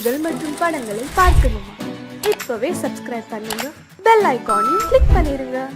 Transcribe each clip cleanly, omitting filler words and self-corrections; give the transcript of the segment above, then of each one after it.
நிகழ்ச்சிகள் மற்றும் படங்களை பார்க்கணுமா? இப்பவே சப்ஸ்கிரைப் பண்ணுங்க, பெல் ஐகானையும் கிளிக் பண்ணிருங்க.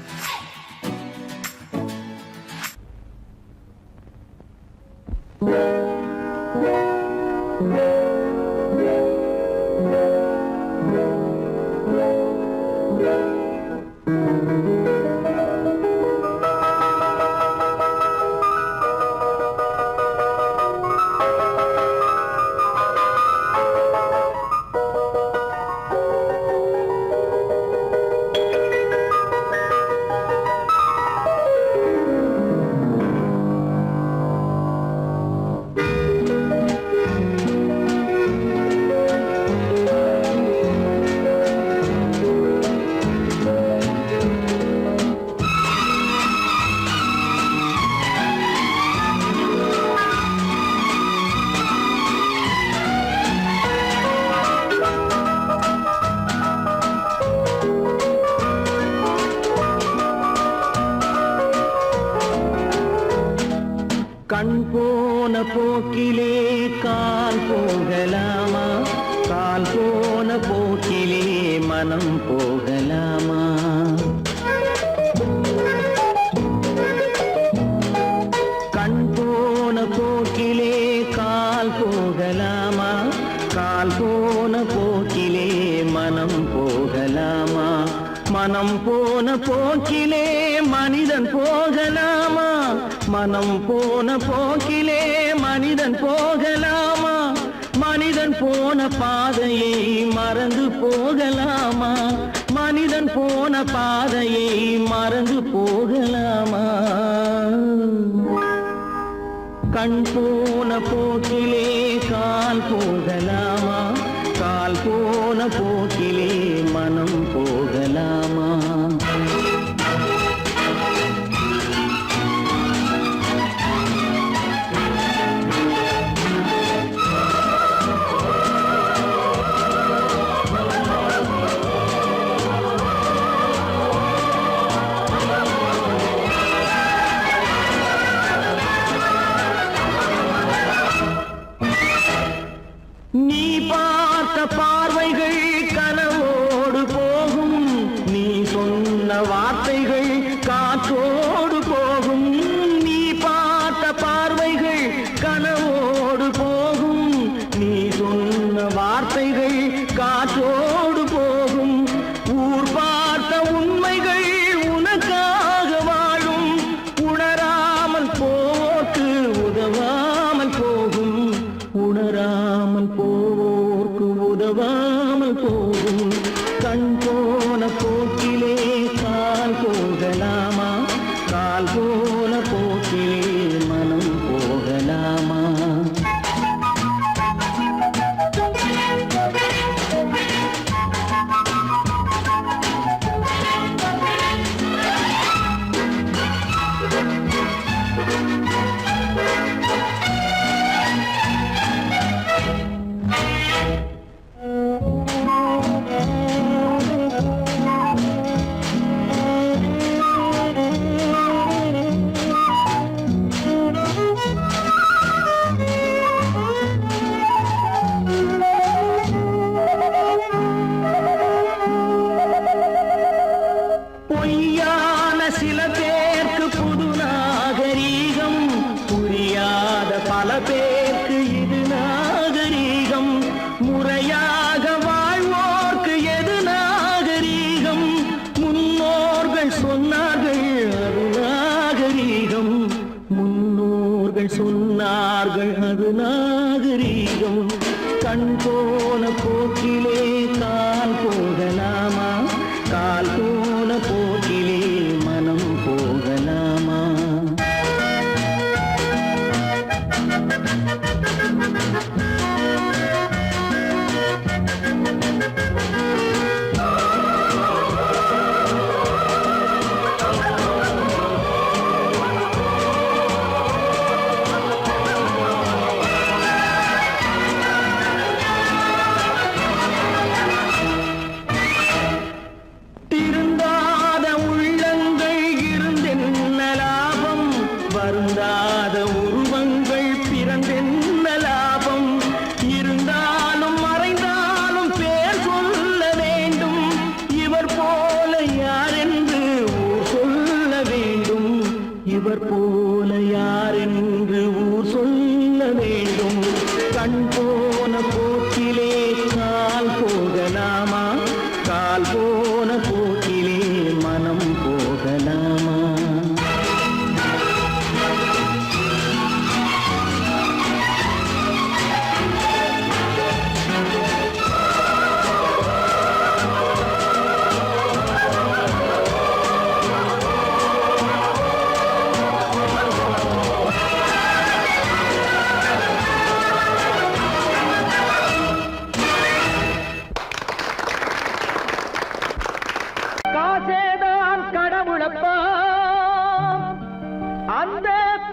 கண் போன போக்கிலே கால் போகலாமா? கால் போன போக்கிலே மனம் போகலாமா? கண் போன போக்கிலே கால் போகலாமா? கால் போன போக்கிலே மனம் போகலாமா? மனம் போன போக்கிலே மனிதன் போகலாமா? மனம் போன போக்கிலே மனிதன் போகலாமா? மனிதன் போன பாதையை மறந்து போகலாமா? மனிதன் போன பாதையை மறந்து போகலாமா? கண் போன போக்கிலே கால் போகலாமா? கால் போன போக்கிலே மனம் போகலாமா? நீ பார்த்த பார்வைகள் கனவோடு போகும், நீ சொன்ன வார்த்தைகள் காற்றோடு போகும். நீ பார்த்த பார்வைகள் கனவோடு போகும், நீ சொன்ன வார்த்தைகள் காற்றோடு போகும். ஊர் பார்த்த உண்மைகள் உனக்காக வாழும், உணராமல் போக்கு உதவாமல் போகும். உணராமல் போவோர்க்கு உதவாமல் போகும். கண் போன போக்கிலே கால் போகலாமா? கால் போன போக்கிலே மனம் போகலாமா? பொய்யான சில பேருக்கு புது நாகரீகம், புரியாத பல பேருக்கு இது நாகரீகம். முறையாக வாழ்வோர்க்கு எது நாகரீகம்? முன்னோர்கள் சொன்னார்கள் அது நாகரீகம். முன்னோர்கள் சொன்னார்கள் அது நாகரீகம். கண் போன போக்கிலே கால் போகலாமா? கால் போன போக்கிலே மனம் போகலாமா?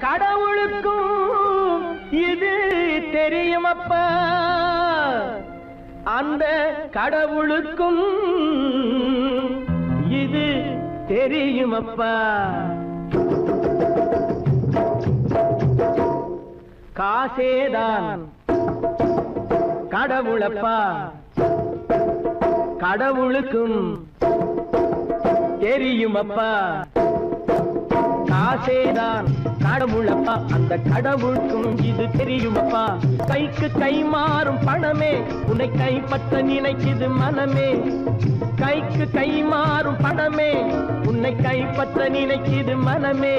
கடவுளுக்கும் இது தெரியுமப்பா, அந்த கடவுளுக்கும் இது தெரியுமப்பா. காசேதான் கடவுளப்பா, கடவுளுக்கும் தெரியுமப்பா. காசேதான் கடவுளப்பா, அந்த கடவுளுக்கும் இது தெரியுமப்பா. கைக்கு கை மாறும் பணமே உன்னை கைப்பற்ற நினைக்குது மனமே. கைக்கு கை மாறும் பணமே உன்னை கைப்பற்ற நினைக்குது மனமே.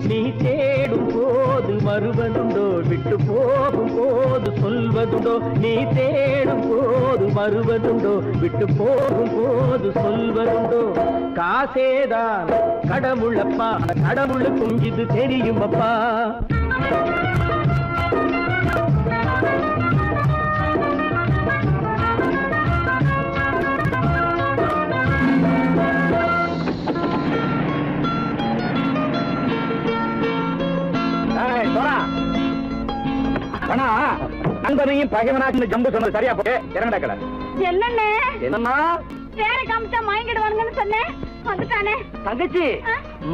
நீ தேடும் போது வருவதுண்டோ, விட்டு போகும் போது சொல்வதுண்டோ. நீ தேடும் போது வருவதுண்டோ, விட்டு போகும் போது சொல்வதுண்டோ. காசேதான் கடவுளப்பா, கடவுளுக்கும் இது தெரியுமப்பா. நண்பனையும் பகைவனாக்கு ஜம்பு சொன்னது சரியா போட்டு இறங்கடக்கல. என்னண்ணே என்னம்மா வேற காமிச்சா மயங்கிடுவானுங்கன்னு சொன்னேன், வந்துட்டானே. தங்கச்சி,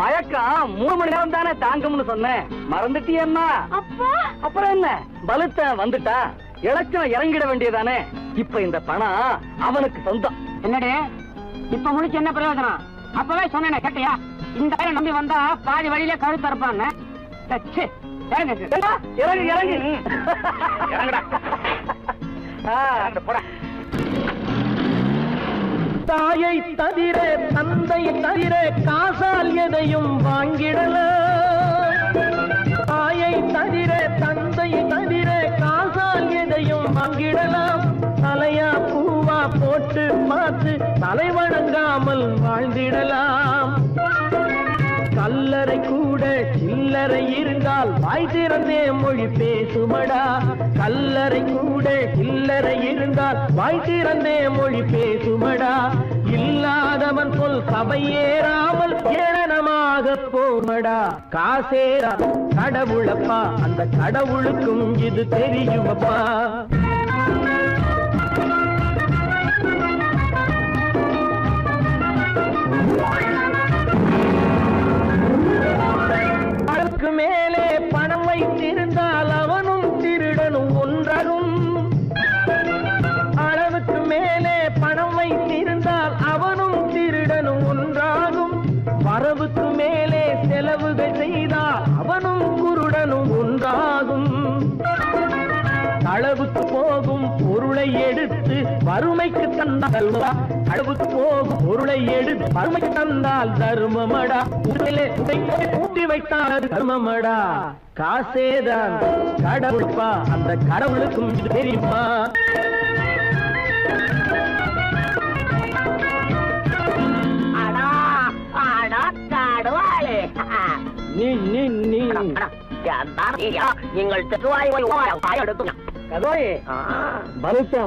மயக்கம் 3 மணி நேரம் தானே தாங்கும்னு சொன்னேன், மறந்துட்டியம்மா? அப்போ அப்புறம் என்ன, பலுத்த வந்துட்டா இலச்சம் இறங்கிட வேண்டியதானே. இப்ப இந்த பணம் அவனுக்கு சொந்தம். என்னடே இப்ப முடிச்சு என்ன பிரயோஜனம்? அப்பவே சொன்னேன் கேட்டியா? இந்த வேலை நம்பி வந்தா பாதி வழியில கழுத்து இருப்பான்னு. இறங்கு இறங்கு இறங்குடா. போட. தாயை தவிர தந்தை தவிர காசால் எதையும் வாங்கிடலாம். தாயை தவிர தந்தை தவிர காசால் எதையும் வாங்கிடலாம். தலையா பூவா போட்டு பார்த்து தலை வணங்காமல் வாழ்ந்திடலாம். கல்லறை கூட சில்லறை இருந்தால் வாய் திறந்தே மொழி பேசுமடா. கல்லறை கூட சில்லறை இருந்தால் வாய் திறந்தே மொழி பேசுமடா. இல்லாதவன் சொல் சபையேறாமல் ஏளனமாக போமடா. காசேரா கடவுளப்பா, அந்த கடவுளுக்கும் இது தெரியுமப்பா. அளவுக்கு மேலே பணம் வைத்திருந்தால் அவனும் திருடனும் ஒன்றாகும். அளவுக்கு மேலே பணம் வைத்திருந்தால் அவனும் திருடனும் ஒன்றாகும். வரவுக்கு மேலே செலவுகள் செய்தால் அவனும் குருடனும் ஒன்றாகும். அளவுக்கு போகும் பொருளை எடுத்து வறுமைக்கு தந்தால், அளவுக்கு போகும் பொருளை எடுத்து வறுமைக்கு தந்தால் தர்மமடா. ஊட்டி வைத்தால் தர்மமடா. காசேதான் கடவுள்பா, அந்த கடவுளுக்கும் இது தெரியுமா?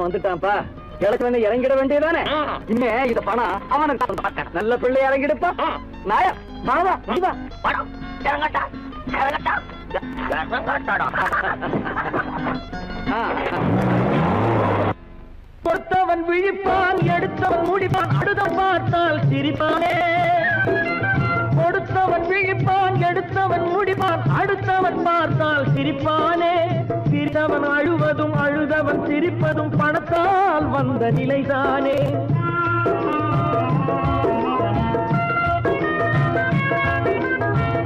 வந்துட்டான்ப்பா, கிழக்கு இறங்கிட வேண்டியதானே. இனிமே இந்த பணம் அவனுக்கு நல்ல பிள்ளை இறங்கிடுப்பா. நாயா மாவா பணம் இறங்கட்டா இறங்கட்டா. பொறுத்தவன் விழிப்பான், எடுத்தவன் முடிப்பான், அடுத்தவன் பார்த்தால் சிரிப்பானே. கொடுத்தவன் விழிப்பான், எடுத்தவன் முடிப்பான், அடுத்தவன் பார்த்தால் சிரிப்பானே. சிரித்தவன் அழுவதும் அழுதவன் சிரிப்பதும் பணத்தால் வந்த நிலைதானே.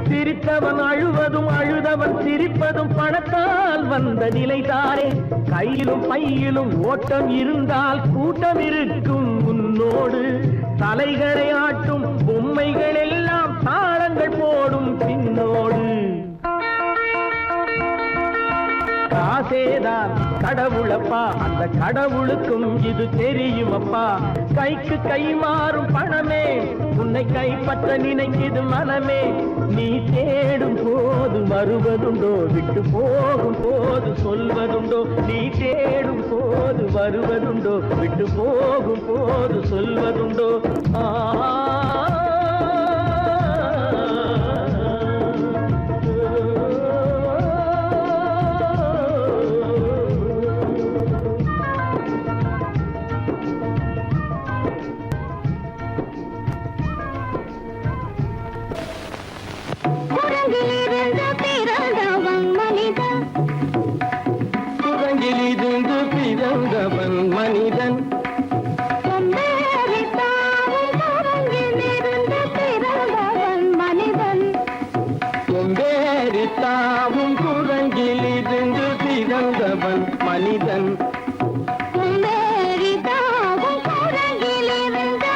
சிரித்தவன் அழுவதும் அழுதவன் சிரிப்பதும் பணத்தால் வந்த நிலைதானே. கையிலும் பையிலும் ஓட்டம் இருந்தால் கூட்டம் இருக்கும் உன்னோடு. தலைகளை ஆட்டும் பொம்மைகள் எல்லாம் தாளங்கள் போடும் பின்னோடு. காசேதான் கடவுளப்பா, அந்த கடவுளுக்கும் இது தெரியுமப்பா. கைக்கு கை மாறும் பணமே உன்னை கைப்பற்ற நினைக்குது மனமே. நீ தேடும் போது வருவதுண்டோ, விட்டு போகும் போது சொல்வதுண்டோ. நீ தேடும் போது வருவதுண்டோ, விட்டு போகும் போது சொல்வதுண்டோ. ஆ பிறந்தவன் மனிதன் கொம்பேறித்தாவும் குரங்கிலிருந்து பிறந்தவன் மனிதன் கொம்பேறித்தாவும் குரங்கிலிருந்து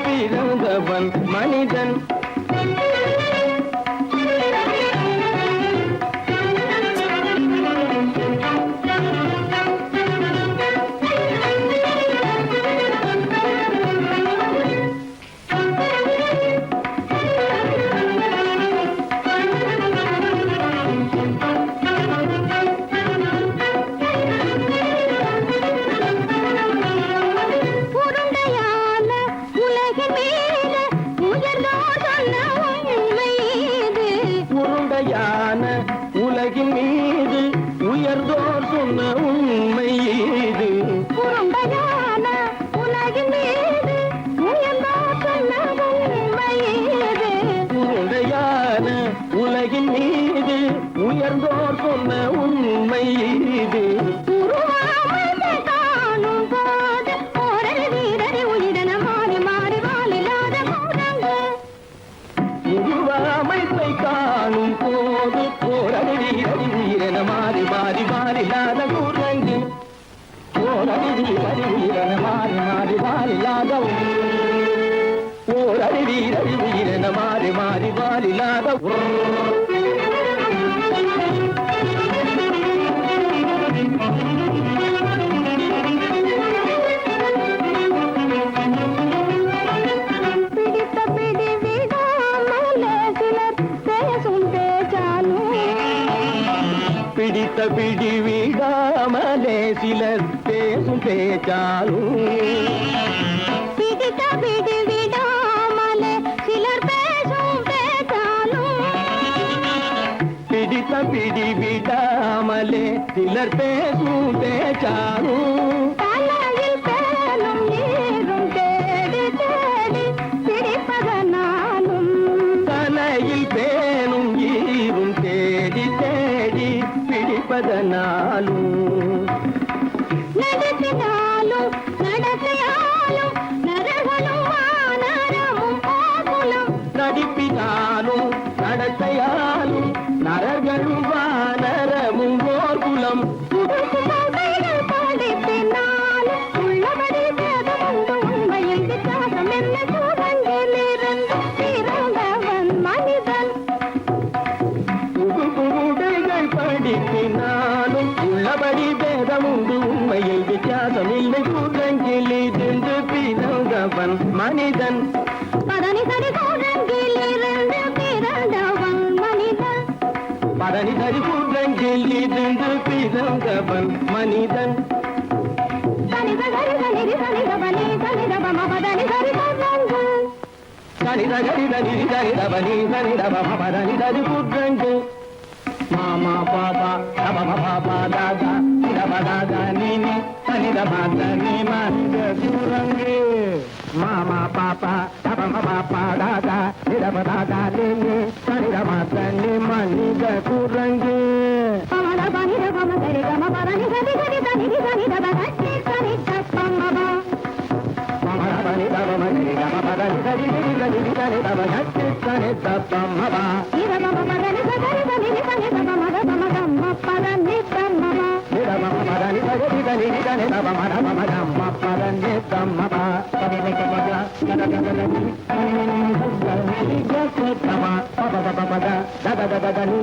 பிறந்தவன் மனிதன் உலகின் மீது உயர்ந்தோர் சொன்ன உண்மை இது உருண்டையான உலகின் மீது உயர்ந்தோர் சொன்ன உண்மை இது உருவாமைப்பை காணும் போது போரடி வீரன மாறி மாறி மாறிலாத குரங்கு போரடி வீரன மாறி மாறி மாறிலாத போரடி வீரன மாறி மாறி மாறிலாத பிடித்த பிடி விடாமலே சிலர் பேசும் பேச்சாலும் பிடித்த பிடி விடாமலே சிலர் பேசும் பேச்சாலும் பிடித்த பிடி விடாமலே சிலர் பேசும் பேச்சாலும் தலையில் பேலும் நீரும் தேடி தேடி பிடிப்பதனாலும் தலையில் பேணும் ஈரும் தேடி தேடி பிடிப்பதனாலும் நடத்தினாலும் நடத்தையாலும் நரகளும் வானரமும் ஆகுலம் நடிப்பினாலும் நடத்தையாலும் நரர்களும் வானரமும் ஓர்குலம் கைகள் படிப்பினாலும் உள்ளபடி வேதமுண்டு உண்மையில் வித்தியாசம் என்ன சூழங்கிலிருந்து பிறந்தவன் மனிதன் உடைகள் படிப்பினாலும் உள்ளபடி வேதமுண்டு உண்மையில் வித்தியாசம் இல்லை குரங்கிலிருந்து பிறந்தவன் மனிதன் பதனி சரி சூழங்கிலிருந்து பிறந்தவன் மனிதன் பதனி சரி குரங்கிலிருந்து பிறந்தவன் மனிதன் தனித சரி தனிதி தனிதபனி தனிதபம பதனி சரி சூழங்கு தனித கரித நிதி தனிதபனி தனிதபம பதனி சரி குரங்கு மாமா பாபா தபம பாபா தாதா நிதப தாதா நீனி தனிதப தனி மனித குரங்கு மாமா பாப்பா தபம பாப்பா தாதா நிதப தாதா நீனி தனிதப தனி மனித குரங்கு பமத பனிதபம சரி கம பதனி சரி சரி தனிதி தனிதப கட்டி சரி தப்பமப பமரபனி தபம சரி கம பதனி சரி நிதி தனிதப கட்டி சரி தப்பமப இதமம பதனி சரி தனிதி தனிதப மத பமதம்ம பதனி தம்மம நிதமம பதனி சரி தனிதி தனிதப மத பமதம்ம பதனி தம்மப பதனி கதகதனி ஜசத்தம பபபபபத ததததனி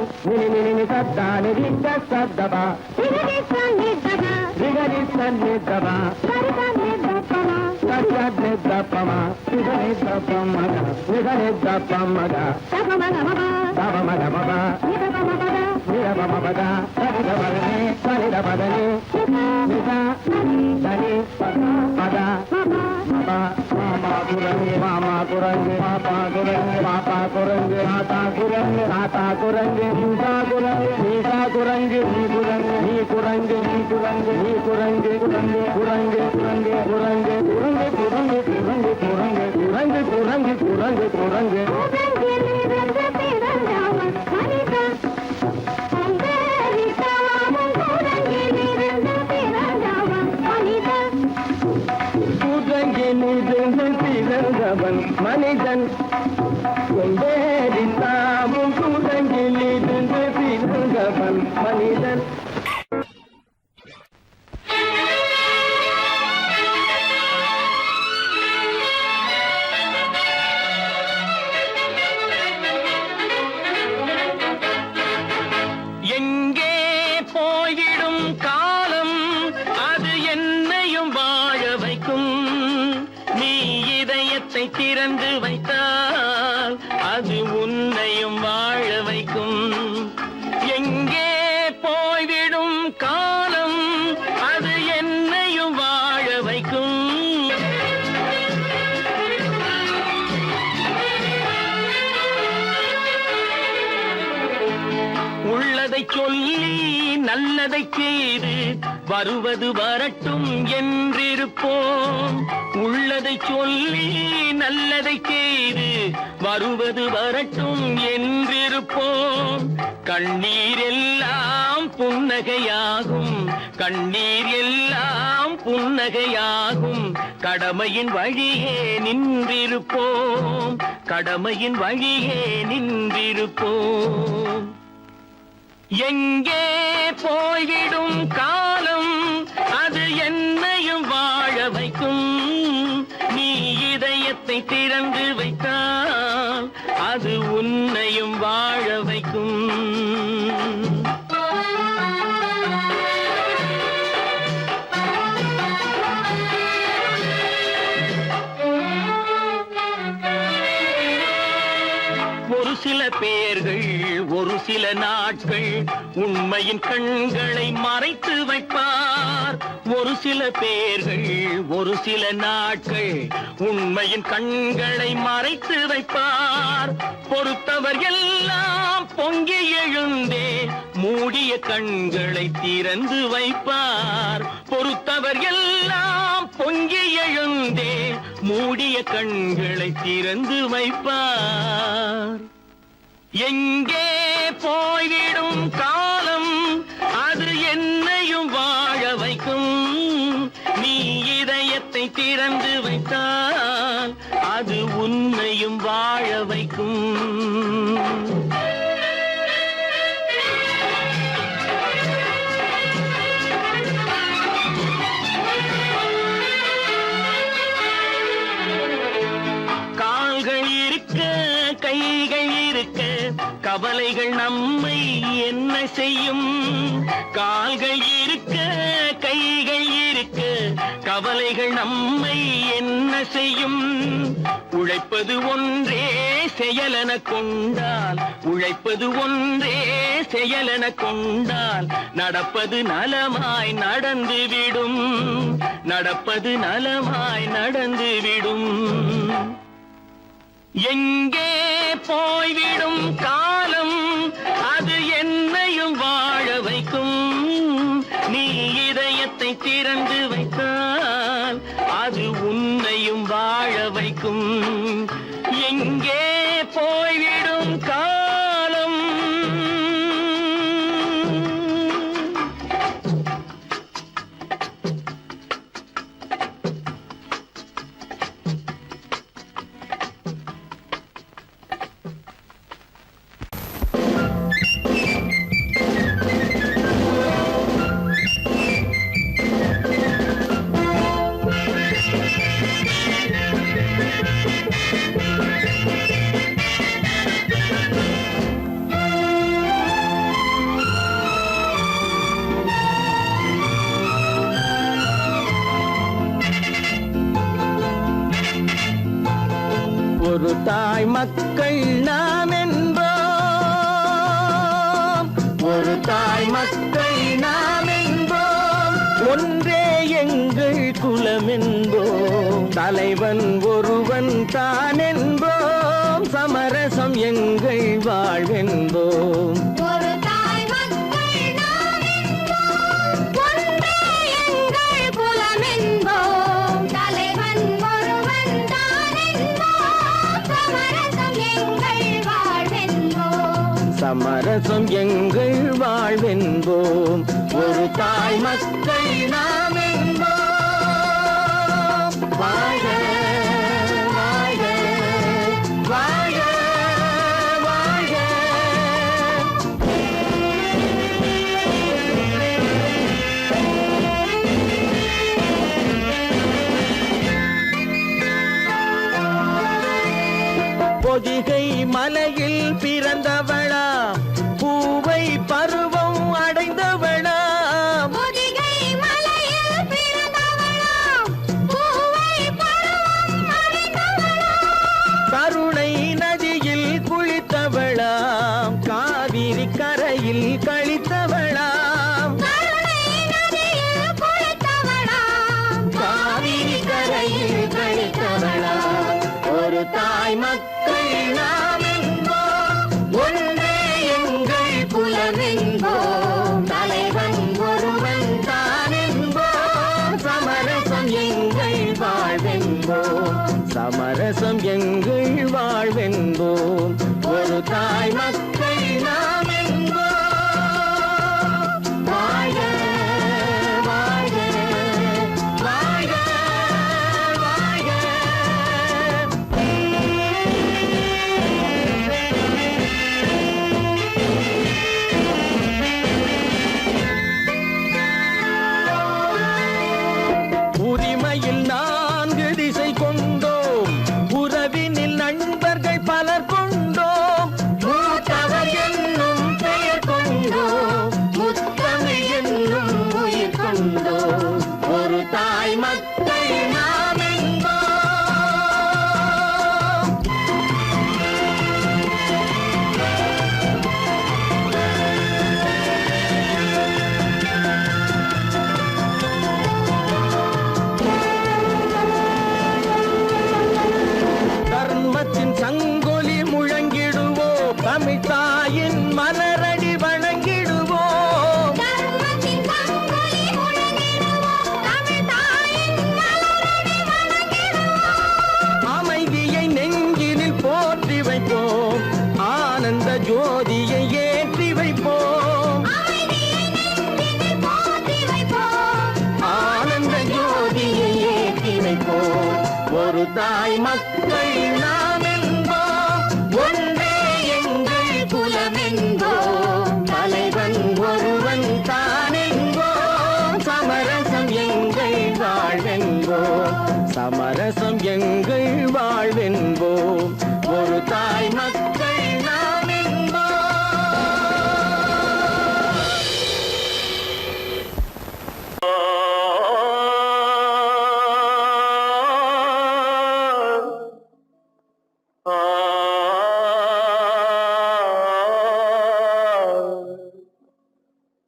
நினி சத்தானி ரிதசத்தப திகதி சன்னிதப ரிகதி சன்னிதப சரி சன்னிதபம சத்யத்னி தப்பம நிதனி தப்பமத நிதனி தப்பமத தபமதமப தபமதமப நிதபமபத நிதபமபத தனிதபதனி தனிதபதனி நித தனி பத மப மாமா குரங்கு மாமா குரங்கு பாப்பா குரங்கு பாப்பா குரங்கு மாதா குரங்கு தாத்தா குரங்கு நீசா குரங்கு நீசா குரங்கு நீ குரங்கு நீ குரங்கு நீ குரங்கு நீ குரங்கு குரங்கு குரங்கு குரங்கு குரங்கு குரங்கு குரங்கு குரங்கு குரங்கு குரங்கு குரங்கு குரங்கு குரங்கு உலகிலிருந்து பிறந்தவன் மனிதன் பிறந்தவன் மனிதன் தாமும் குரங்கில் இருந்து பிறந்தவன் மனிதன். எங்கே போய்விடும் காலம் அது என்னையும் வாழ வைக்கும். நீ இதயத்தை திறந்து வைத்தால் அது உன்னையும் வாழ வைக்கும். எங்கே போய்விடும் காலம் அது என்னையும் வாழ வைக்கும். உள்ளதை சொல்லி நல்லதை செய்து வருவது வரட்டும் என்றிருப்போம். உள்ளதை சொல்லி நல்லதை செய்து வருவது வரட்டும் என்றிருப்போம். கண்ணீர் எல்லாம் புன்னகையாகும், கண்ணீர் எல்லாம் புன்னகையாகும். கடமையின் வழியே நின்றிருப்போம், கடமையின் வழியே நின்றிருப்போம். எங்கே போய்விடும் காலம் அது என்னையும் வாழ வைக்கும். நீ இதயத்தை திறந்து வைத்தால் அது உன்னையும் வாழ வைக்கும். ஒரு சில பேர்கள் ஒரு சில நாட்கள் உண்மையின் கண்களை மறைத்து வைப்பார். ஒரு சில பேர்கள் ஒரு சில நாட்கள் உண்மையின் கண்களை மறைத்து வைப்பார். பொறுத்தவர் எல்லாம் பொங்கி எழுந்தே மூடிய கண்களை திறந்து வைப்பார். பொறுத்தவர் எல்லாம் பொங்கி எழுந்தே மூடிய கண்களை திறந்து வைப்பார். எங்கே போய்விடும் காலம் அது என்னையும் வாழ வைக்கும். நீ இதயத்தை திறந்து வைத்தால் அது உன்னையும் வாழ வைக்கும். கால்கள் இருக்க கைகள் இருக்க கவலைகள் நம்மை என்ன செய்யும். கால்கள் இருக்க கைகள் இருக்க கவலைகள் நம்மை என்ன செய்யும். உழைப்பது ஒன்றே செயலென கொண்டால், உழைப்பது ஒன்றே செயலென கொண்டால் நடப்பது நலமாய் நடந்துவிடும், நடப்பது நலமாய் நடந்துவிடும். எங்கே போய்விடும் காலம் அது என்னையும் வாழ வைக்கும். நீ இதயத்தை திறந்து வைத்தால் அது உன்னையும் வாழ வைக்கும். எங்கே போய்விடும் காலம். ஒரு தாய் மக்கள் நாம் என்போம், ஒரு தாய் மக்கள் நாம் என்போம். ஒன்றே எங்கள் குலம் என்போம், தலைவன் ஒருவன் தான் என்போம். சமரசம் எங்கள் வாழ்வென்போம். ஒரு தாய் மக்கள் நாம் என்போம், ஒன்றே எங்கள் குலம் என்போம். தலைவன் ஒருவன் தான் என்போம். சமரசம் எங்கள் வாழ்வென்போம். சமரசம் எங்கள் வாழ்வென்போம். ஒரு தாய் மக்கள் நாம் என்போம். வாழ்க வாழ்க பருவம் அடைந்தவளாம் பொதிகை மலையில் பிறந்தவளாம் பூவை பருவம் அடைந்தவளாம் கருணை நதியில் குளித்தவளாம் காவிரி கரையில் கழித்தவளாம் கருணை நதியில் குளித்தவளாம் காவிரி கரையில் கழித்தவளாம் ஒரு தாய் மக்கள் நாம் என்போம் ஒன்றே எங்கள் குலம் என்போம் தலைவன் ஒருவன் தான் என்போம் சமரசம் எங்கள் வாழ்வென்போம் சமரசம் எங்கள் வாழ்வென்போம் ஒரு தாய் மக்கள் நாம் என்போம் வாழ்க வாழ்க வாழ்க வாழ்க உரிமையில் 4 திசை கொண்டோம் உறவினில் நண்பர்கள் பலர் கொண்டோம் மூத்தவர் என்னும் பெயர் கொண்டோம் முத்தமிழ் என்னும் உயிர் கொண்டோம் ஒரு தாய் மக்கள் நாம் என்போம் தர்மத்தின் சங்கொலி முழங்கிடுவோம் தமிழ் தாயின் மலரடி வணங்கிடுவோம் தர்மத்தின் சங்கொலி முழங்கிடுவோம் தமிழ் தாயின் மலரடி வணங்கிடுவோம் அமைதியை நெஞ்சினில் போற்றி வைப்போம் ஆனந்த ஜோதியை ஏற்றி வைப்போம் அமைதியை நெஞ்சினில் போற்றி வைப்போம் ஆனந்த ஜோதியை ஏற்றி வைப்போம் ஒரு தாய் மக்கள் நாம் என்போம் ஒன்றே எங்கள் குலம் என்போம் தலைவன் ஒருவன் தான் என்போம் சமரசம் எங்கள் வாழ்வென்போம் சமரசம் எங்கள் வாழ்வென்போம் ஒரு தாய் மக்கள் நாம்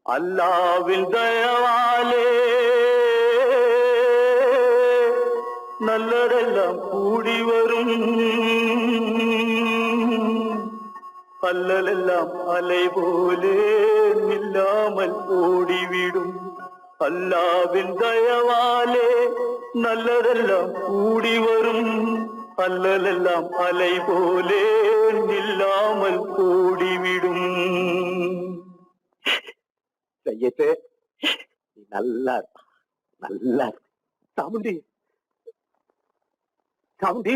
அல்லாவின் தயவாலே நல்லதெல்லாம் கூடி வரும் அல்லலெல்லாம் அலை போலே நில்லாமல் ஓடிவிடும் அல்லாவின் தயவாலே நல்லதெல்லாம் கூடி வரும் அல்லலெல்லாம் அலை போலே நில்லாமல் ஓடிவிடும். செய்யத்தே நீ நல்லா நல்லா சாமுண்டி சாமுண்டி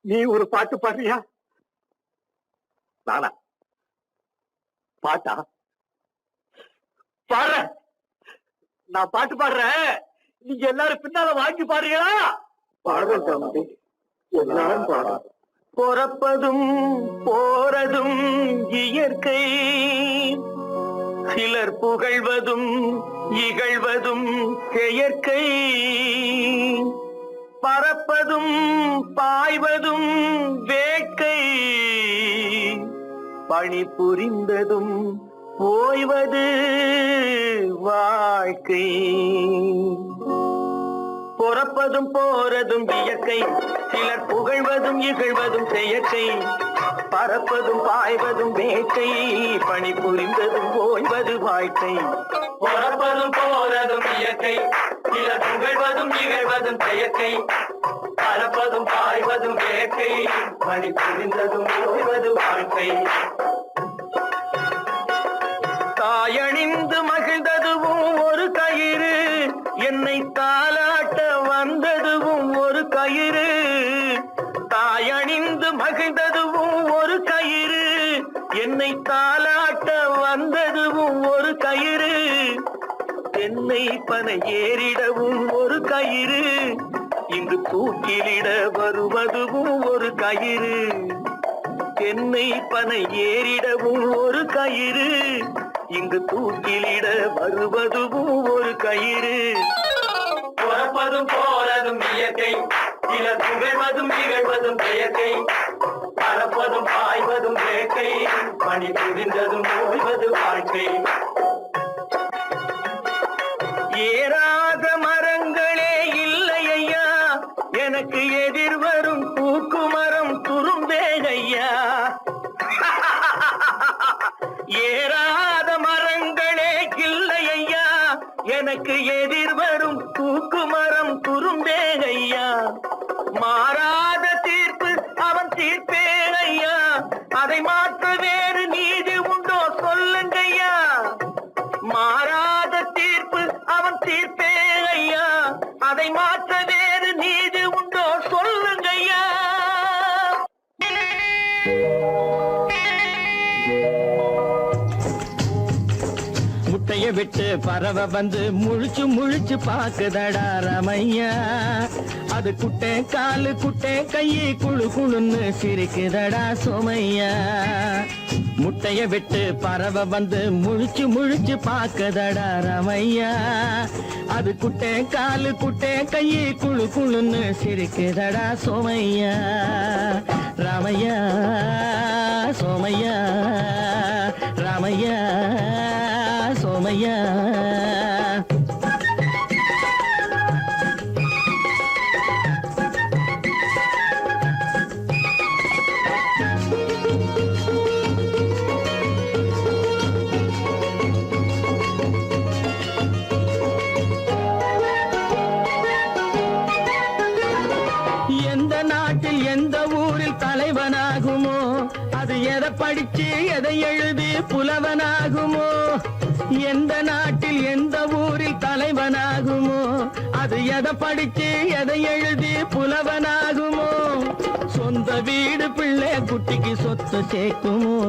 நீ ஒரு பாட்டு பாடுறியா? நானா பாட்டா பாடுறேன், நான் பாட்டு பாடுறேன், நீங்க எல்லாரும் பின்னால வாங்கி பாடுறீங்களா? பாடுறேன் சாமுண்டி, எல்லாரும் பாடு. பிறப்பதும் போறதும் இயற்கை, சிலர் புகழ்வதும் இகழ்வதும் செயற்கை, பறப்பதும் பாய்வதும் வேட்கை, பணி புரிந்ததும் ஓய்வது வாழ்க்கை. பிறப்பதும் போறதும் இயற்கை, சிலர் புகழ்வதும் இகழ்வதும் செயற்கை, பறப்பதும் பாய்வதும் வேட்கை, பணி புரிந்ததும் ஓய்வது வாழ்க்கை. பிறப்பதும் போறதும் இயற்கை, சிலர் புகழ்வதும் இகழ்வதும் செயற்கை, பறப்பதும் பாய்வதும் வேட்கை, பணி புரிந்ததும் ஓய்வது வாழ்க்கை. தாயணிந்து மகிழ்ந்ததுவும் ஒரு கயிறு, என்னை தாலாட்ட வந்ததுவும் ஒரு கயிறு. தாயணிந்து மகிழ்ந்ததுவும் ஒரு கயிறு, என்னை தாலாட்ட வந்ததுவும் ஒரு கயிறு. என்னை பனை ஏறிடவும் ஒரு கயிறு, இங்கு தூக்கிலிட வருவதுவும் ஒரு கயிறு. தென்னை பனை ஏறிடவும் ஒரு கயிறு, இங்கு தூக்கிலிட வருவதுவும் ஒரு கயிறு. பிறப்பதும் போறதும் இயற்கை, சிலர் புகழ்வதும் நிகழ்வதும் இயற்கை, பறப்பதும் பாய்வதும் வேட்கை, பணி புரிந்ததும் ஓய்வது வாழ்க்கை. ஏறாத மரங்களே இல்லை ஐயா, எனக்கு எதிர்வரும் பூக்குமரம் துரும்பேகையா. ஏறாத மரங்களே இல்லை ஐயா, எனக்கு எதிர்வரும் பூக்குமரம் துரும்பேகையா. மாறாத தீர்ப்பு அவன் தீர்ப்பேகையா, அதை மாற்ற வேறு நீதி உண்டோ சொல்லுங்கய்யா. மாறாத தீர்ப்பு அவன் தீர்ப்பே ஐயா, அதை மாற்ற வேறு நீதி உண்டோ சொல்லுங்கய்யா. முட்டைய விட்டு பறவை வந்து முழிச்சு முழிச்சு பாக்குதடா ரமையா. அது குட்டை காலு குட்டை கையை குழு குழுன்னு சிரிக்குதடா சோமையா. முட்டைய விட்டு பறவை வந்து முழிச்சு முழிச்சு பாக்குதடா ரமையா. அது குட்டை காலு குட்டை கையை குழு குழுன்னு சிரிக்குதடா சோமையா. ராமையா சோமையா, ராமையா சோமையா. எந்த நாட்டில் எந்த ஊரில் தலைவனாகுமோ, அது எதை படிச்சு எதை எழுதி புலவனாகுமோ. எந்த நாட்டில் எந்த ஊரில் தலைவனாகுமோ, அது எதை படிச்சு எதை எழுதி புலவனாகுமோ. சொந்த வீடு பிள்ளை குட்டிக்கு சொத்து சேர்க்குமோ,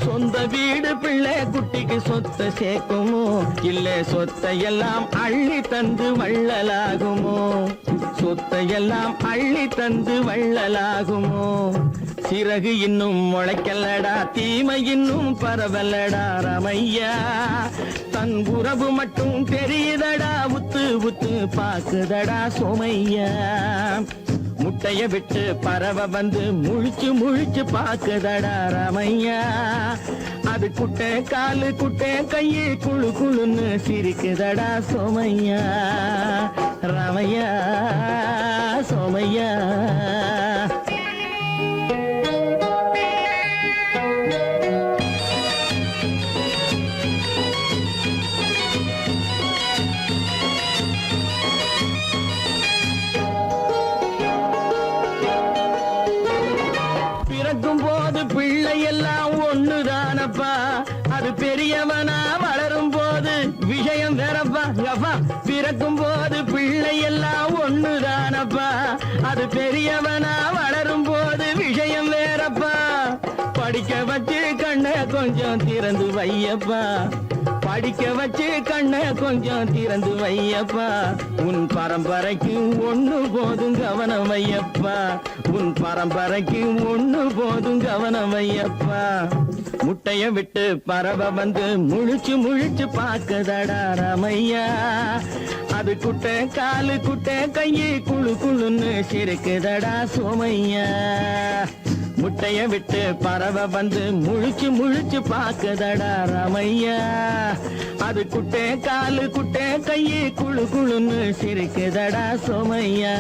சொந்த வீடு பிள்ளை குட்டிக்கு சொத்து சேர்க்குமோ. இல்ல சொத்தையெல்லாம் அள்ளி தந்து வள்ளலாகுமோ, சொத்தையெல்லாம் அள்ளி தந்து வள்ளலாகுமோ. சிறகு இன்னும் முளைக்கல்லடா, தீமை இன்னும் பரவலடா ரமையா. தன் உறவு மட்டும் தெரியுதடா, உத்து உத்து பாக்குதடா சோமையா. முட்டைய விட்டு பறவை வந்து முழிச்சு முழிச்சு பாக்குதடா ரமையா. அது குட்டை காலு குட்டை கையை குழு குழுன்னு சிரிக்குதடா சோமையா. ரமையா சோமையா. பிறக்கும் போது பிள்ளை எல்லாம் ஒண்ணுதானப்பா, அது பெரியவனா வளரும் போது விஷயம் வேறப்பா. பிறக்கும் போது பிள்ளை எல்லாம் ஒண்ணுதானப்பா, அது பெரியவனா வளரும் போது விஷயம் வேறப்பா. படிக்க வச்சு கண்ணை கொஞ்சம் திறந்து வையப்பா, படிக்க வச்சு கண்ணை கொஞ்சம் திறந்து வையப்பா. உன் பரம்பரைக்கு ஒண்ணு போதும் கவனம் வையப்பா, உன் பரம்பரைக்கு ஒண்ணு போதும் கவனம் வையப்பா. முட்டைய விட்டு பறவை வந்து முழிச்சு முழிச்சு பாக்குதடா ரமையா. அது குட்டை காலு குட்டை கையை குழு குழுன்னு சிரிக்குதடா சோமையா. முட்டைய விட்டு பறவை வந்து முழிச்சு முழிச்சு பாக்குதடா ரமையா. அது குட்டை காலு குட்டை கையை குழு குழுன்னு சிரிக்குதடா சோமையா.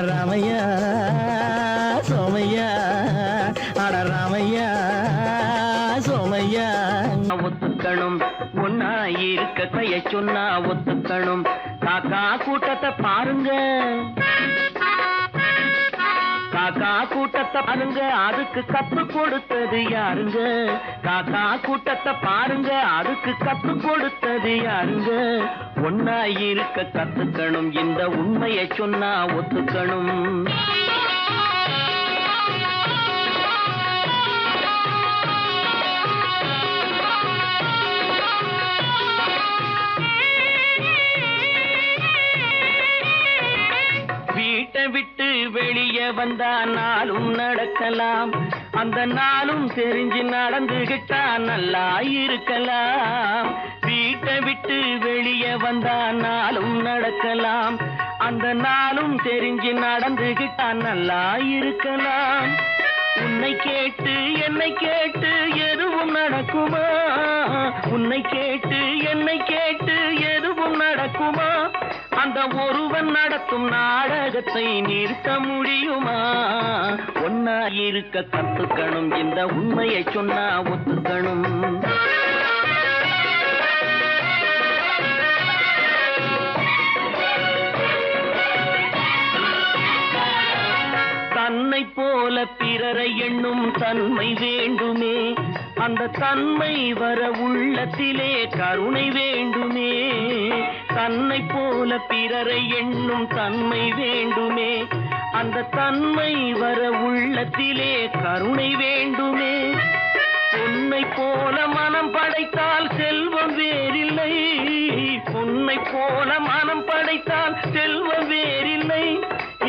ராமையா சோமையா, அட ராமையா சோமையா. ஒத்துக்கணும் ஒன்னா இருக்க கைய சொன்னா ஒத்துக்கணும். காக்கா கூட்டத்தை பாருங்க, காக்கா கூட்டத்தை பாருங்க, அதுக்கு கத்து கொடுத்தது யாருங்க. காக்கா கூட்டத்தை பாருங்க, அதுக்கு கத்து கொடுத்தது யாருங்க. ஒன்னா இருக்க கத்துக்கணும், இந்த உண்மையை சொன்னா ஒத்துக்கணும். வீட்டை விட்டு வெளியே வந்தா நாளும் நடக்கலாம், அந்த நாளும் தெரிஞ்சு நடந்துகிட்டா நல்லா இருக்கலாம். வீட்டை விட்டு வெளியே வந்தா நாளும் நடக்கலாம். அந்த நாளும் தெரிஞ்சு நடந்துகிட்டா நல்லா இருக்கலாம். உன்னை கேட்டு என்னை கேட்டு எதுவும் நடக்குமா? உன்னை கேட்டு என்னை கேட்டு எதுவும் நடக்குமா? அந்த ஒருவன் நடத்தும் நாடகத்தை நிறுத்த முடியுமா? ஒன்னா இருக்க கத்துக்கணும், இந்த உண்மையை சொன்னா ஒத்துக்கணும். தன்னை போல பிறரை எண்ணும் தன்மை வேண்டுமே. அந்த தன்மை வர உள்ளத்திலே கருணை வேண்டுமே. தன்னை போல பிறரை எண்ணும் தன்மை வேண்டுமே. அந்த தன்மை வர உள்ளத்திலே கருணை வேண்டுமே. பொன்னை போல மனம் படைத்தால் செல்வம் வேறில்லை. பொன்னை போல மனம் படைத்தால் செல்வம் வேறில்லை.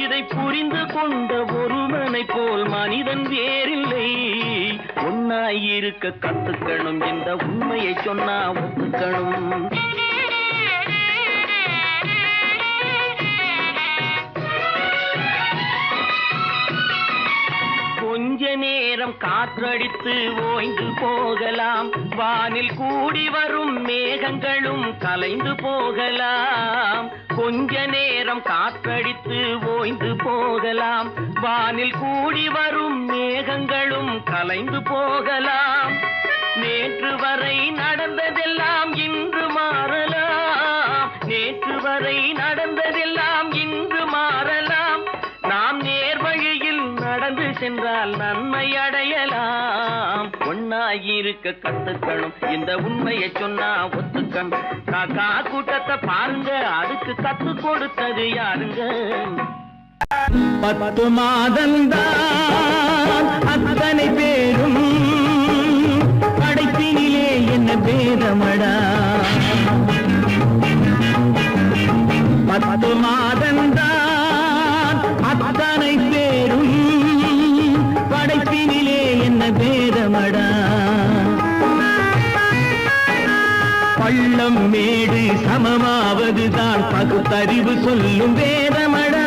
இதை புரிந்து கொண்ட ஒருவனை போல் மனிதன் வேறில்லை. ஒன்னாய் இருக்க கத்துக்கணும், இந்த உண்மையை சொன்னா ஒத்துக்கணும். கொஞ்ச நேரம் காற்றடித்து ஓய்ந்து போகலாம். வானில் கூடி வரும் மேகங்களும் கலைந்து போகலாம். கொஞ்ச நேரம் காற்றடித்து ஓய்ந்து போகலாம். வானில் கூடி வரும் மேகங்களும் கலைந்து போகலாம். நேற்று வரை நடந்ததெல்லாம் இன்று மாறலாம். நேற்று வரை நடந்ததெல்லாம் இன்று மாறலாம். நாம் நேர்வழியில் நடந்து சென்றால் நன்மை அடையலாம். ஒன்னாயிருக்க கத்துக்கணும், இந்த உண்மையை சொன்னா ஒத்துக்கணும். காக்கா கூட்டத்தை பாருங்க, அதுக்கு கத்து கொடுத்தது யாருங்க? 10 மாதந்தான் அத்தனை பேரும் படைப்பினிலே என்ன பேதமடா. 10 மாதந்தான் அத்தனை பேரும் படைப்பினிலே என்ன பேதமடா. பள்ளம் மேடு சமமாவதுதான் பகுத்தறிவு சொல்லும் வேதமடா.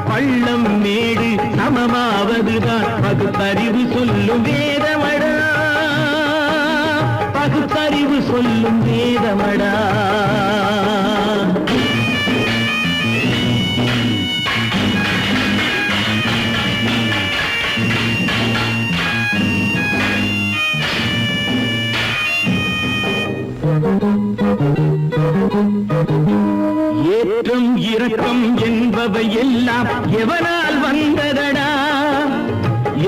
பள்ளம் மேடு சமமாவதுதான் பகுத்தறிவு சொல்லும் வேதமடா. பகுத்தறிவு சொல்லும் வேதமடா. ஏற்றம் இரக்கம் என்பவை எல்லாம் எவனால் வந்ததடா.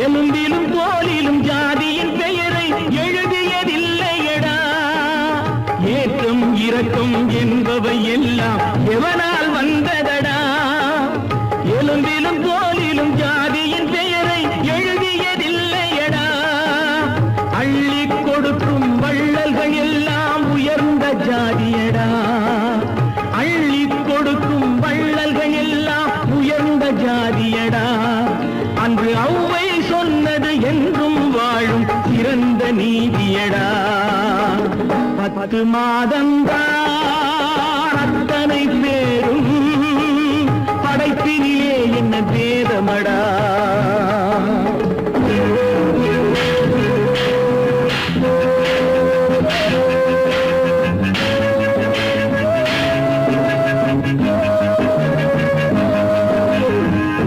எலும்பிலும் தோலிலும் ஜாதியின் பெயரை எழுதியதில்லையடா. ஏற்றம் இரக்கம் என்பவை எல்லாம் எவனால் வந்ததடா. எலும்பிலும் தோலிலும் ஜாதியின் பெயரை எழுதியதில்லையடா. அள்ளி கொடுக்கும் வள்ளல்கள் எல்லாம் உயர்ந்த ஜாதியடா. அள்ளி கொடுக்கும் வள்ளல்கள் எல்லாம் உயர்ந்த ஜாதியடா. அன்று ஔவை சொன்னது என்றும் வாழும் சிறந்த நீதியடா. 10 மாதந்தான் அத்தனை பேரும் படைப்பினிலே என்ன பேதமடா.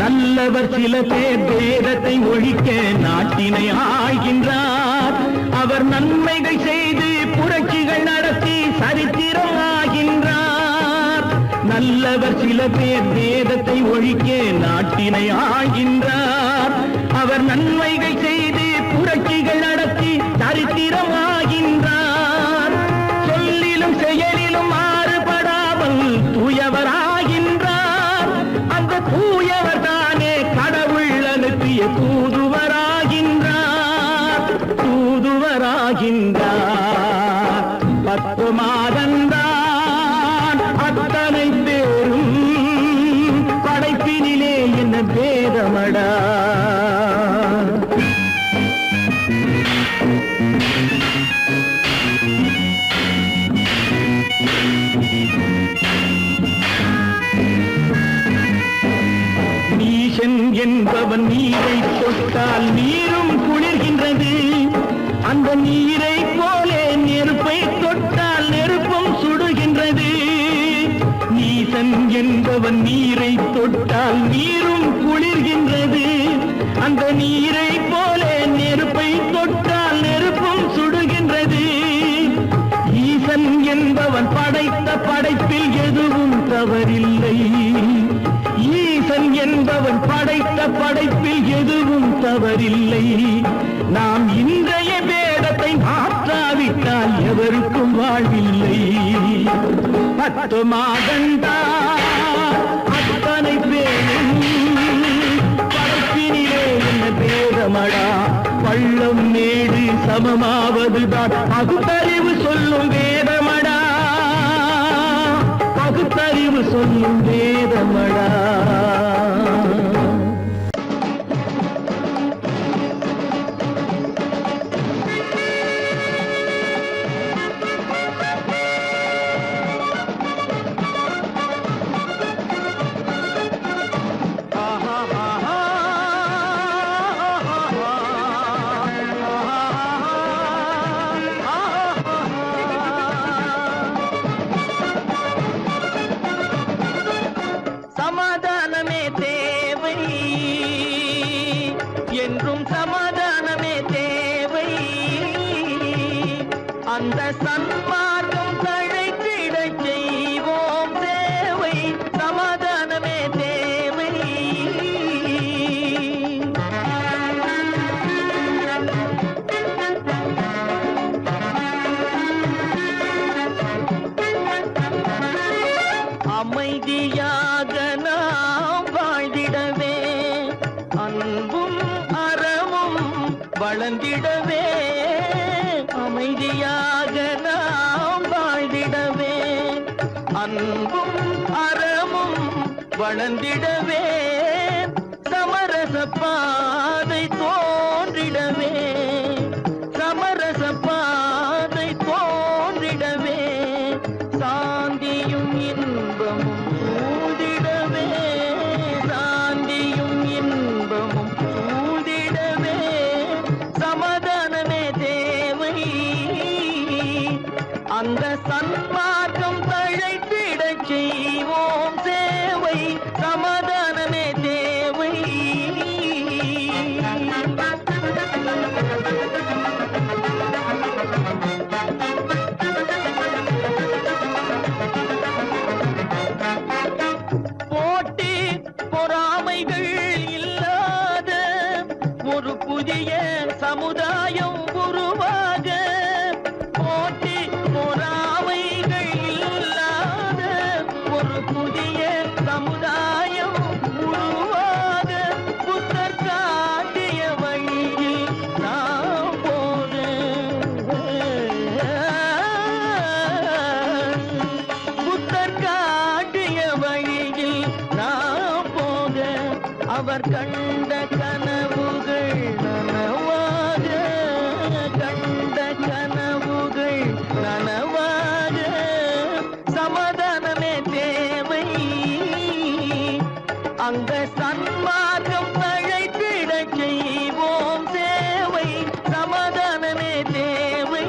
நல்லவர் சில பேர் வேதத்தை ஒழிக்க நாட்டினை ஆள்கின்றார். அவர் நன்மைகள் செய்து புரட்சிகள் நடத்தி சரித்திரம் ஆகின்றார். நல்லவர் சில பேர் வேதத்தை ஒழிக்க நாட்டினை ஆள்கின்றார். அவர் நன்மைகள் செய்து புரட்சிகள் நடத்தி சரித்திரம் ஆகின்றார். சொல்லிலும் செயலிலும் மாறுபடாமல் தூயவராகின்றார். அந்த தூயவர் தானே கடவுள் அனுப்பிய தூதுவராகின்றார். தூதுவராகின்றார். 10 மாதந்தான் அத்தனை பேரும் படைப்பினிலே என்ன பேதமடா. என்பவன் நீரை தொட்டால் நீரும் குளிர்கின்றது. அந்த நீரை போலே நெருப்பை தொட்டால் நெருப்பும் சுடுகின்றது. நீசன் என்பவன் நீரை தொட்டால் நீரும் குளிர்கின்றது. அந்த நீரை போலே நெருப்பை தொட்டால் நெருப்பும் சுடுகின்றது. ஈசன் என்பவன் படைத்த படைப்பில் எதுவும் தவறில்லை. ஈசன் என்பவன் படைத்த படைப்பில் எதுவும் தவறில்லை. நாம் இன்றைய வேதத்தை மாற்றாவிட்டால் எவருக்கும் வாழ்வில்லை. 10 மாதந்தா அத்தனை பேரும் படைப்பினிலே என்ன பேதமடா. பள்ளம் மேடு சமமாவதுதான் பகுத்தறிவு சொல்லும் வேதமடா. பகுத்தறிவு சொல்லும் வேதமடா. சமாதானமே தேவை என்றும் சமாதானமே தேவை. அந்த சன்மார்க்கம் தழைத்திடச் செய்வோம் சேவை. சமாதானமே தேவை. அமைதியாக நாம் வாழ்ந்திடவே அன்பும் அறமும் வளர்ந்திடவே. அமைதியாக நாம் வாழ்ந்திடவே அன்பும் அறமும் வளர்ந்திடவே. சமரச பாதை தோன்றிடவே. சமரச பாதை தோன்றிடவே. சாந்தியும் இன்பமும் சூழ்ந்திடவே. சாந்தியும் இன்பமும் சூழ்ந்திடவே. சமாதானமே தேவை. அந்த சன்மார்க்கம் தழைத்திடச் செய்வோம் சேவை. சமாதானமே தேவை. போட்டி பொறாமைகள் இல்லாத ஒரு புதிய சமுதாயம் உருவாக. போட்டி பொறாமைகள் இல்லாத ஒரு புதிய சமுதாயம் உருவாக. புத்தர் காட்டிய வழியில் நாம் போக. புத்தர் காட்டிய வழியில் நாம் போக. அவர் கண்ட கனவுகள் நனவாக. கண்ட கனவுகள் நனவாக. சமாதானமே தேவை. அங்க சன்மார்க்கம் தழைத்திடச் செய்வோம் சேவை. சமாதானமே தேவை.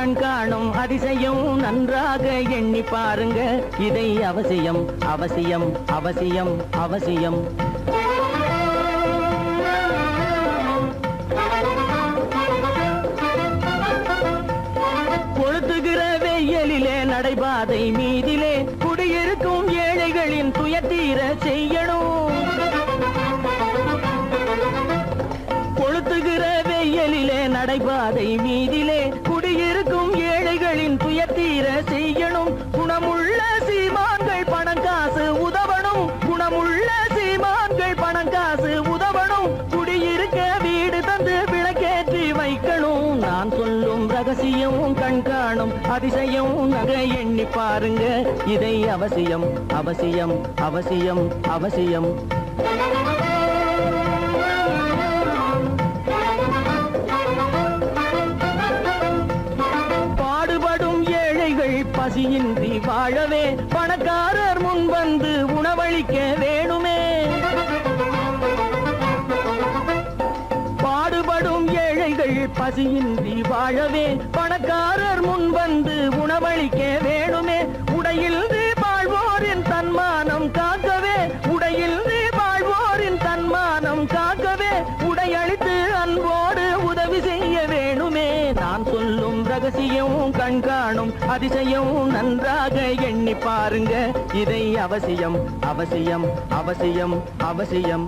கண் காணும் அதிசயம் நன்றாக எண்ணி பாருங்க இதை அவசியம் அவசியம் அவசியம் அவசியம் கொளுத்துகிற வெயிலிலே நடைபாதை மீதிலே குடியிருக்கும் ஏழைகளின் துயத்தீர செய்யணும் கொளுத்துகிற வெயிலிலே நடைபாதை மீதிலே குடியிருக்கும் ஏழைகளின் துயத்தீர செய்யணும் குணமுள்ள சீமான்கள் பணம் காசு உதவணும் குணமுள்ள சீமான்கள் பணம் காசு உதவணும் குடியிருக்க வீடு தந்து விளக்கேற்றி வைக்கணும் நான் சொல்லும் ரகசியம் கண் காணும் அதிசயம் நகை எண்ணி பாருங்க இதை அவசியம் அவசியம் அவசியம் அவசியம் பசியின்றி வாழவே பணக்காரர் முன் வந்து உணவளிக்க வேணுமே பாடுபடும் ஏழைகள் பசியின்றி வாழவே பணக்காரர் முன் வந்து உணவளிக்க வேணுமே உடையில் வாழ்வோரின் தன்மானம் காக்கவே உடையில் வாழ்வோரின் தன்மானம் காக்கவே உடையளித்து அன்போடு உதவி செய்ய வேணுமே நான் சொல்லும் ரகசியம் கண் காணும் அதிசயம் நன்றாக எண்ணி பாருங்க இதை அவசியம் அவசியம் அவசியம் அவசியம்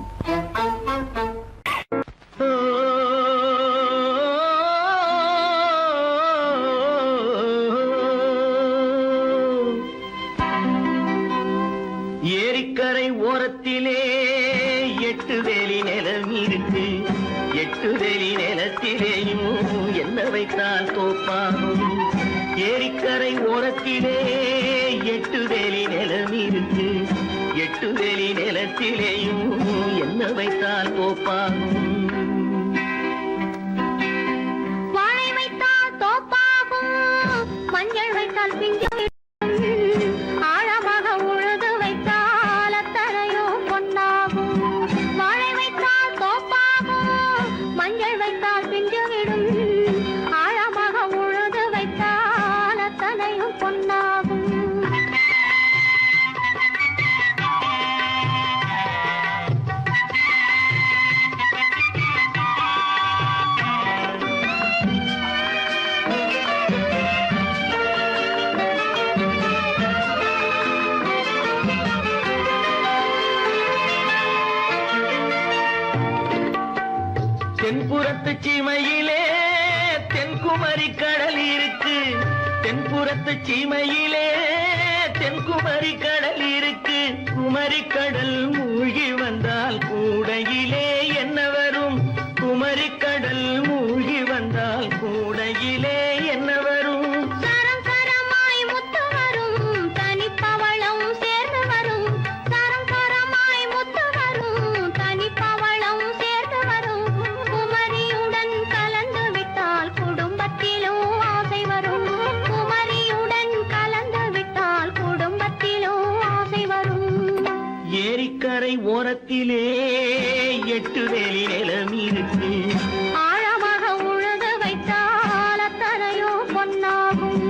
ஏரிக்கரை ஓரத்திலே 8 வேலி நிலம் இருக்கு 8 வேலி நிலத்திலேயும் என்ன வைத்தால் தோப்பாகும் ஏரிக்கரை ஓரத்திலே 8 வேலி நிலம் இருக்கு 8 வேலி நிலத்திலேயும் என்ன வைத்தால் தோப்பாகும் வாழை வைத்தால் தோப்பாகும் மஞ்சள் வைத்தால் பிஞ்சு ஆழமாக உழுது வைத்தால் அத்தனையோ பொன்னாகும் வாழை வைத்தால் தோப்பாகும் மஞ்சள் வைத்தால் பிஞ்சு விடும் ஆழமாக உழுது வைத்தால் அத்தனையும் பொன்னாகும் தென்புறத்து சீமையிலே தென்குமரி கடல் இருக்கு தென்புறத்து சீமையிலே தென்குமரி கடல் இருக்கு குமரி கடல் மூழ்கி வந்தால் கூடையிலே என்ன வரும் குமரி கடல் மூழ்கி வந்தால் கூடையிலே என்ன வரும் சரம் சரமாய் முத்து வரும் தனிப்பவளம் சேர்ந்து வரும் சரம் சரமாய் முத்து வரும் தனிப்பவளம் சேர்ந்து வரும் குமரியுடன் கலந்து விட்டால் குடும்பத்திலும் ஆசை வரும் குமரியுடன் கலந்து விட்டால் குடும்பத்திலும் ஆசை வரும் ஏரிக்கரை ஓரத்திலே 8 வேலி நிலம் இருக்கு ஆழமாக உழுது வைத்தால் அத்தனையோ பொன்னாகும்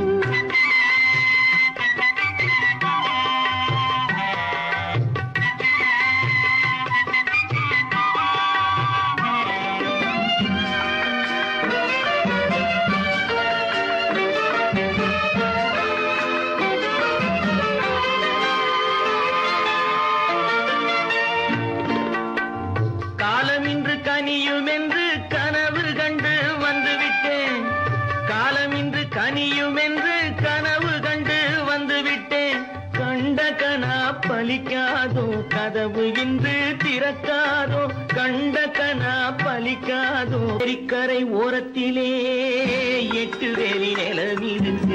காலமின்று கனியும் என்று கனவு கண்டு வந்துவிட்டேன் காலமின்று கனியும் என்று கனவு கண்டு வந்துவிட்டேன் கண்ட கனா பலிக்காதோ கதவு இன்று திறக்காதோ கண்ட கனா பலிக்காதோ ஏரிக்கரை ஓரத்திலே 8 வேலி நிலம் இருக்கு